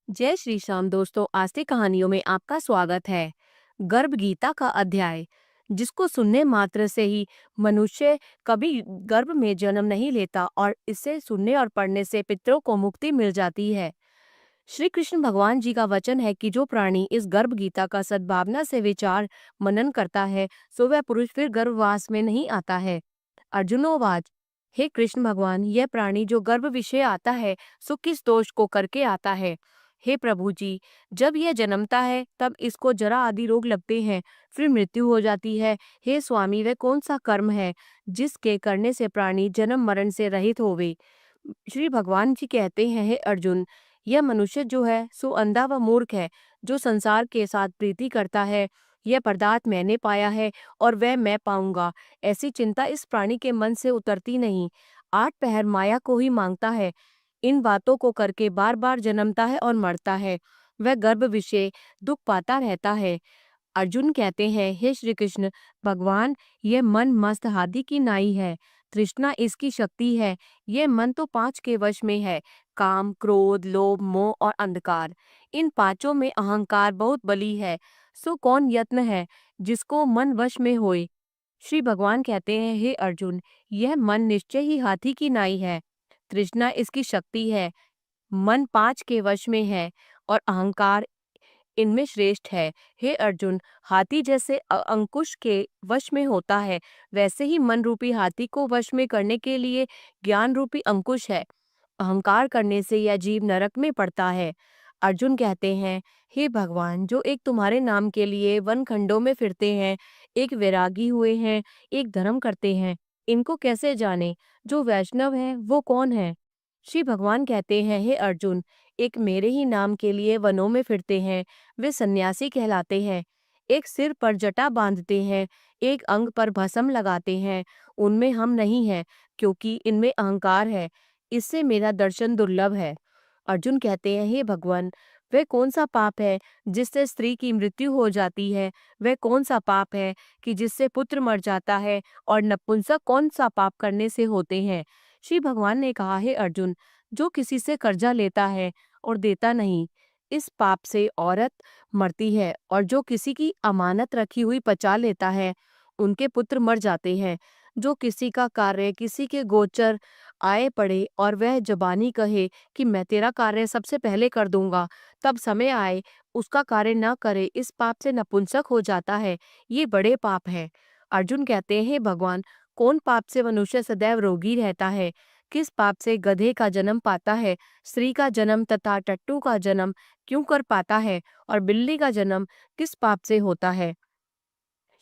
जय श्री श्याम दोस्तों, आस्ते कहानियों में आपका स्वागत है। गर्भ गीता का अध्याय, जिसको सुनने मात्र से ही मनुष्य कभी गर्भ में जन्म नहीं लेता और इसे सुनने और पढ़ने से पितरों को मुक्ति मिल जाती है। श्री कृष्ण भगवान जी का वचन है कि जो प्राणी इस गर्भ गीता का सद्भावना से विचार मनन करता है, सो वह पुरुष फिर गर्भवास में नहीं आता है। अर्जुनोवाच, हे कृष्ण भगवान, यह प्राणी जो गर्भ विषय आता है, सो किस दोष को करके आता है? हे प्रभु जी, जब यह जन्मता है तब इसको जरा आदि रोग लगते हैं, फिर मृत्यु हो जाती है। हे स्वामी, वह कौन सा कर्म है जिसके करने से प्राणी जन्म मरण से रहित होवे? श्री भगवान जी कहते हैं, हे अर्जुन, यह मनुष्य जो है सो अंधा व मूर्ख है, जो संसार के साथ प्रीति करता है। यह पदार्थ मैंने पाया है और वह मैं पाऊंगा, ऐसी चिंता इस प्राणी के मन से उतरती नहीं। आठ पहर माया को ही मांगता है, इन बातों को करके बार बार जन्मता है और मरता है। वह गर्भ विषय दुख पाता रहता है। अर्जुन कहते हैं, हे श्री कृष्ण भगवान, यह मन मस्त हाथी की नाई है, तृष्णा इसकी शक्ति है। यह मन तो पांच के वश में है, काम, क्रोध, लोभ, मोह और अंधकार। इन पांचों में अहंकार बहुत बली है। सो कौन यत्न है जिसको मन वश में होए? श्री भगवान कहते हैं, हे अर्जुन, यह मन निश्चय ही हाथी की नाई है, तृष्णा इसकी शक्ति है, मन पांच के वश में है और अहंकार इनमें श्रेष्ठ है। हे अर्जुन, हाथी जैसे अंकुश के वश में होता है, वैसे ही मन रूपी हाथी को वश में करने के लिए ज्ञान रूपी अंकुश है। अहंकार करने से यह जीव नरक में पड़ता है। अर्जुन कहते हैं, हे भगवान, जो एक तुम्हारे नाम के लिए वन खंडों में फिरते हैं, एक वैरागी हुए हैं, एक धर्म करते हैं, इनको कैसे जाने? जो वैष्णव है वो कौन है? श्री भगवान कहते हैं, हे अर्जुन, एक मेरे ही नाम के लिए वनों में फिरते हैं, वे सन्यासी कहलाते हैं। एक सिर पर जटा बांधते हैं, एक अंग पर भस्म लगाते हैं, उनमें हम नहीं हैं, क्योंकि इनमें अहंकार है, इससे मेरा दर्शन दुर्लभ है। अर्जुन कहते हैं, हे भगवान, वह कौन सा पाप है जिससे स्त्री की मृत्यु हो जाती है? वह कौन सा पाप है कि जिससे पुत्र मर जाता है? और नपुंसक कौन सा पाप करने से होते हैं? श्री भगवान ने कहा, हे अर्जुन, जो किसी से कर्जा लेता है और देता नहीं, इस पाप से औरत मरती है, और जो किसी की अमानत रखी हुई पचा लेता है, उनके पुत्र मर जाते हैं। जो किसी का कार्य किसी के गोचर आए पड़े और वह जबानी कहे कि मैं तेरा कार्य सबसे पहले कर दूंगा, तब समय आए उसका कार्य न करे, इस पाप से नपुंसक हो जाता है। ये बड़े पाप है। अर्जुन कहते हैं, हे भगवान, कौन पाप से मनुष्य सदैव रोगी रहता है? किस पाप से गधे का जन्म पाता है, स्त्री का जन्म तथा टट्टू का जन्म क्यों कर पाता है, और बिल्ली का जन्म किस पाप से होता है?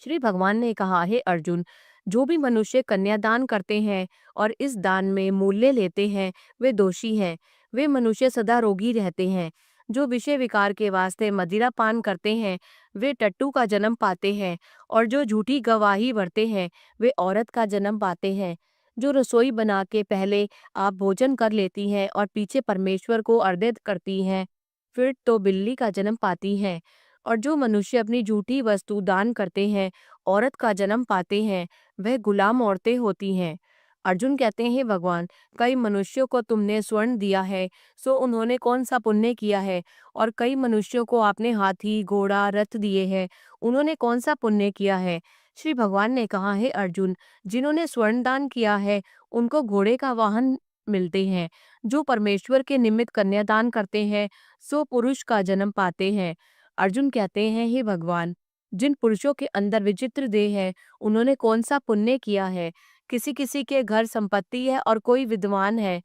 श्री भगवान ने कहा, हे अर्जुन, जो भी मनुष्य कन्यादान करते हैं और इस दान में मूल्य लेते हैं, वे दोषी हैं। वे मनुष्य सदा रोगी रहते हैं। जो विषय विकार के वास्ते मदिरा पान करते हैं, वे टट्टू का जन्म पाते हैं, और जो झूठी गवाही भरते हैं, वे औरत का जन्म पाते हैं। जो रसोई बना के पहले आप भोजन कर लेती हैं और पीछे परमेश्वर को अर्पित करती हैं, फिर तो बिल्ली का जन्म पाती हैं। और जो मनुष्य अपनी झूठी वस्तु दान करते हैं, औरत का जन्म पाते हैं, वह गुलाम औरतें होती हैं। अर्जुन कहते हैं, हे भगवान, कई मनुष्यों को तुमने स्वर्ण दिया है, सो उन्होंने कौन सा पुण्य किया है? और कई मनुष्यों को आपने हाथी, घोड़ा, रथ दिए हैं, उन्होंने कौन सा पुण्य किया है? श्री भगवान ने कहा, हे अर्जुन, जिन्होंने स्वर्ण दान किया है, उनको घोड़े का वाहन मिलते हैं। जो परमेश्वर के निमित्त कन्यादान करते हैं, सो पुरुष का जन्म पाते हैं। अर्जुन कहते हैं, हे भगवान, जिन पुरुषों के अंदर विचित्र देह है, उन्होंने कौन सा पुण्य किया है? किसी किसी के घर संपत्ति है और कोई विद्वान है,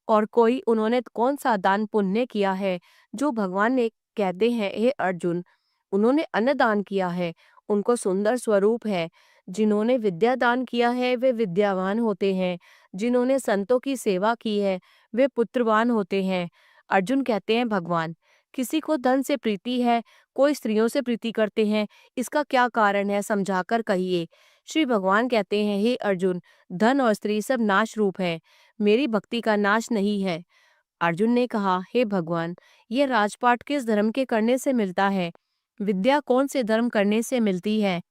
और कोई उन्होंने कौन सा दान पुण्य किया है? जो भगवान ने कहते हैं, हे अर्जुन, उन्होंने अन्न दान किया है, उनको सुंदर स्वरूप है। जिन्होंने विद्या दान किया है, वे विद्यावान होते हैं। जिन्होंने संतों की सेवा की है, वे पुत्रवान होते हैं। अर्जुन कहते हैं, भगवान, किसी को धन से प्रीति है, कोई स्त्रियों से प्रीति करते हैं, इसका क्या कारण है, समझाकर कहिए। श्री भगवान कहते हैं, हे अर्जुन, धन और स्त्री सब नाश रूप है, मेरी भक्ति का नाश नहीं है। अर्जुन ने कहा, हे भगवान, यह राजपाट किस धर्म के करने से मिलता है? विद्या कौन से धर्म करने से मिलती है?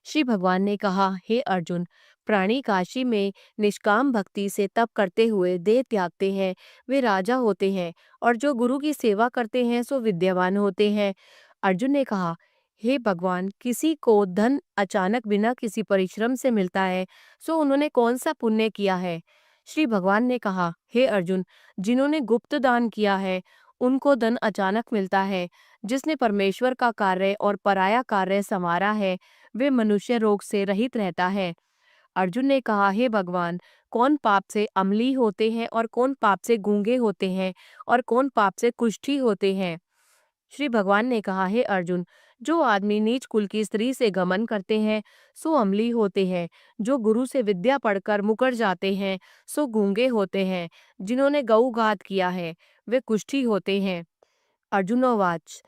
श्री भगवान ने कहा, हे अर्जुन, प्राणी काशी में निष्काम भक्ति से तप करते हुए देह त्यागते हैं, वे राजा होते हैं, और जो गुरु की सेवा करते हैं सो विद्यावान होते हैं। अर्जुन ने कहा, हे भगवान, किसी को धन अचानक बिना किसी परिश्रम से मिलता है, सो उन्होंने कौन सा पुण्य किया है? श्री भगवान ने कहा, हे अर्जुन, जिन्होंने गुप्त दान किया है उनको धन अचानक मिलता है। जिसने परमेश्वर का कार्य और पराया कार्य संवारा है, वे मनुष्य रोग से रहित रहता है। अर्जुन ने कहा, हे भगवान, कौन पाप से अम्ली होते हैं और कौन पाप से गूंगे होते हैं और कौन पाप से कुष्ठी होते हैं? श्री भगवान ने कहा, हे अर्जुन, जो आदमी नीच कुल की स्त्री से गमन करते हैं सो अम्ली होते हैं। जो गुरु से विद्या पढ़कर मुकर जाते हैं सो गूंगे होते हैं। जिन्होंने गौघात किया है वे कुष्ठी होते हैं। अर्जुनोवाच,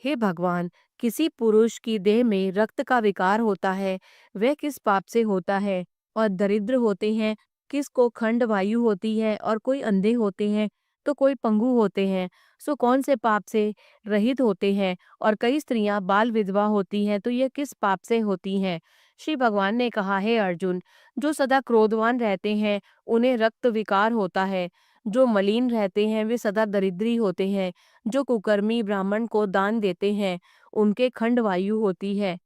हे भगवान, किसी पुरुष की देह में रक्त का विकार होता है, वह किस पाप से होता है? और दरिद्र होते हैं, किसको खंड वायु होती है, और कोई अंधे होते हैं तो कोई पंगु होते हैं, सो कौन से पाप से रहित होते हैं? और कई स्त्रियां बाल विधवा होती हैं तो ये किस पाप से होती हैं? श्री भगवान ने कहा, हे अर्जुन, जो सदा क्रोधवान रहते हैं उन्हें रक्त विकार होता है। जो मलिन रहते हैं वे सदा दरिद्री होते हैं। जो कुकर्मी ब्राह्मण को दान देते हैं उनके खंड वायु होती है।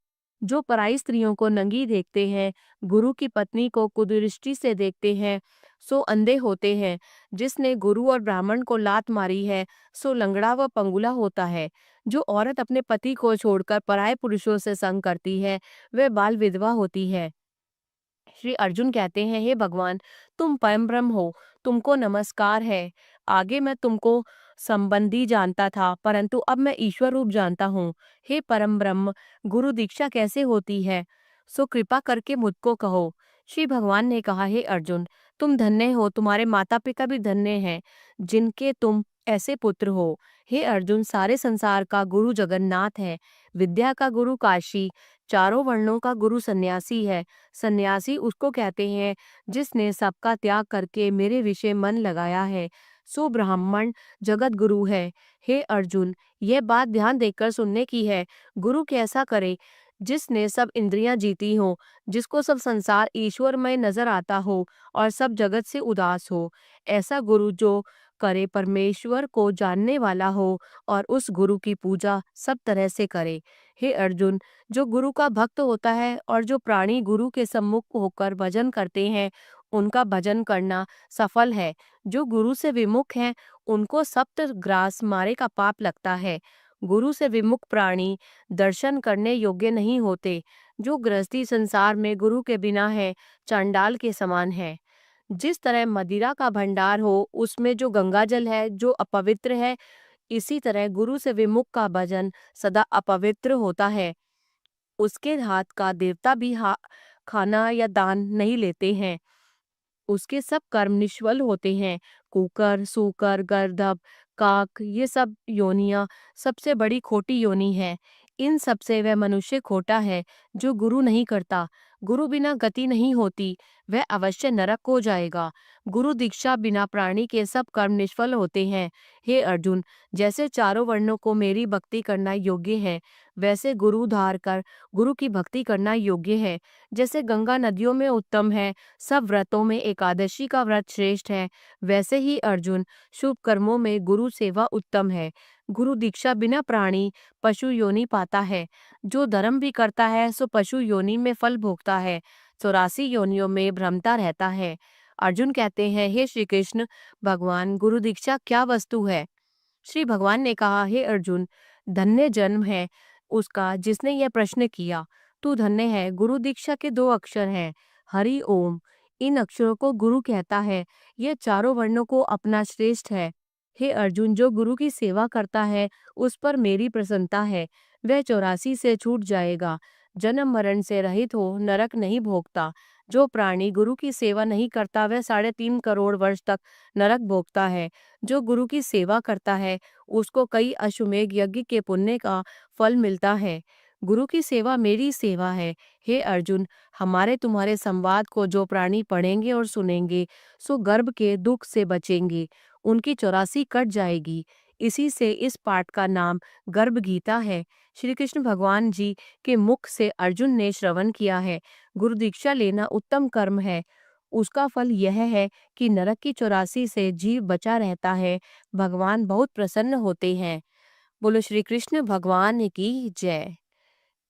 जो पराई स्त्रियों को नंगी देखते हैं, गुरु की पत्नी को कुदृष्टि से देखते हैं, सो अंधे होते हैं। जिसने गुरु और ब्राह्मण को लात मारी है सो लंगड़ा व पंगुला होता है। जो औरत अपने पति को छोड़कर पराये पुरुषों से संग करती है वह बाल विधवा होती है। श्री अर्जुन कहते हैं, हे भगवान, तुम परम ब्रह्म हो, तुमको नमस्कार है। आगे मैं तुमको संबंधी जानता था, परंतु अब मैं ईश्वर रूप जानता हूँ। हे परम ब्रह्म, गुरु दीक्षा कैसे होती है? सो कृपा करके मुझको कहो। श्री भगवान ने कहा, हे अर्जुन, तुम धन्य हो, तुम्हारे माता पिता भी धन्य हैं, जिनके तुम ऐसे पुत्र हो। हे अर्जुन, सारे संसार का गुरु जगन्नाथ है। विद्या का गुरु काशी, चारों वर्णों का गुरु सन्यासी है। सन्यासी उसको कहते हैं जिसने सबका त्याग करके मेरे विषय मन लगाया है, सो ब्राह्मण जगत गुरु है। हे अर्जुन, यह बात ध्यान देकर सुनने की है। गुरु कैसा करे? जिसने सब इंद्रियां जीती हो, जिसको सब संसार ईश्वरमय नजर आता हो और सब जगत से उदास हो। ऐसा गुरु जो करे परमेश्वर को जानने वाला हो और उस गुरु की पूजा सब तरह से करे। हे अर्जुन, जो गुरु का भक्त होता है और जो प्राणी गुरु के सम्मुख होकर भजन करते हैं उनका भजन करना सफल है। जो गुरु से विमुख हैं उनको सप्त ग्रास मारे का पाप लगता है। गुरु से विमुख प्राणी दर्शन करने योग्य नहीं होते। जो गृहस्थी संसार में गुरु के बिना है चांडाल के समान है। जिस तरह मदिरा का भंडार हो उसमें जो गंगा जल है जो अपवित्र है, इसी तरह गुरु से विमुख का भजन सदा अपवित्र होता है। उसके हाथ का देवता भी खाना या दान नहीं लेते हैं। उसके सब कर्म निष्फल होते हैं। कुकर, सूकर, गर्दभ, काक, ये सब योनियां सबसे बड़ी खोटी योनि है। इन सब से वह मनुष्य खोटा है जो गुरु नहीं करता। गुरु बिना गति नहीं होती, वह अवश्य नरक हो जाएगा। गुरु दीक्षा बिना प्राणी के सब कर्म निष्फल होते हैं। हे अर्जुन, जैसे चारों वर्णों को मेरी भक्ति करना योग्य है, वैसे गुरु धार कर गुरु की भक्ति करना योग्य है। जैसे गंगा नदियों में उत्तम है, सब व्रतों में एकादशी का व्रत श्रेष्ठ है, वैसे ही अर्जुन शुभ कर्मों में गुरु सेवा उत्तम है। गुरु दीक्षा बिना प्राणी पशु योनि पाता है। जो धर्म भी करता है सो पशु योनि में फल भोगता है, 84 योनियों में भ्रमता रहता है। अर्जुन कहते हैं, हे श्री कृष्ण भगवान, गुरु दीक्षा क्या वस्तु है? श्री भगवान ने कहा, हे अर्जुन, धन्य जन्म है उसका जिसने यह प्रश्न किया। तू धन्य है। गुरु दीक्षा के 2 अक्षर हैं, हरि ओम। इन अक्षरों को गुरु कहता है। यह चारों वर्णों को अपना श्रेष्ठ है। हे अर्जुन, जो गुरु की सेवा करता है उस पर मेरी प्रसन्नता है। वह 84 से छूट जाएगा, जन्म मरण से रहित हो नरक नहीं भोगता। जो प्राणी गुरु की सेवा नहीं करता वह 3.5 करोड़ वर्ष तक नरक भोगता है। जो गुरु की सेवा करता है उसको कई अश्वमेध यज्ञ के पुण्य का फल मिलता है। गुरु की सेवा मेरी सेवा है। हे अर्जुन, हमारे तुम्हारे संवाद को जो प्राणी पढ़ेंगे और सुनेंगे सो गर्भ के दुख से बचेंगे, उनकी 84 कट जाएगी। इसी से इस पाठ का नाम गर्भ गीता है। श्री कृष्ण भगवान जी के मुख से अर्जुन ने श्रवण किया है। गुरु दीक्षा लेना उत्तम कर्म है। उसका फल यह है कि नरक की 84 से जीव बचा रहता है। भगवान बहुत प्रसन्न होते हैं। बोलो श्री कृष्ण भगवान की जय।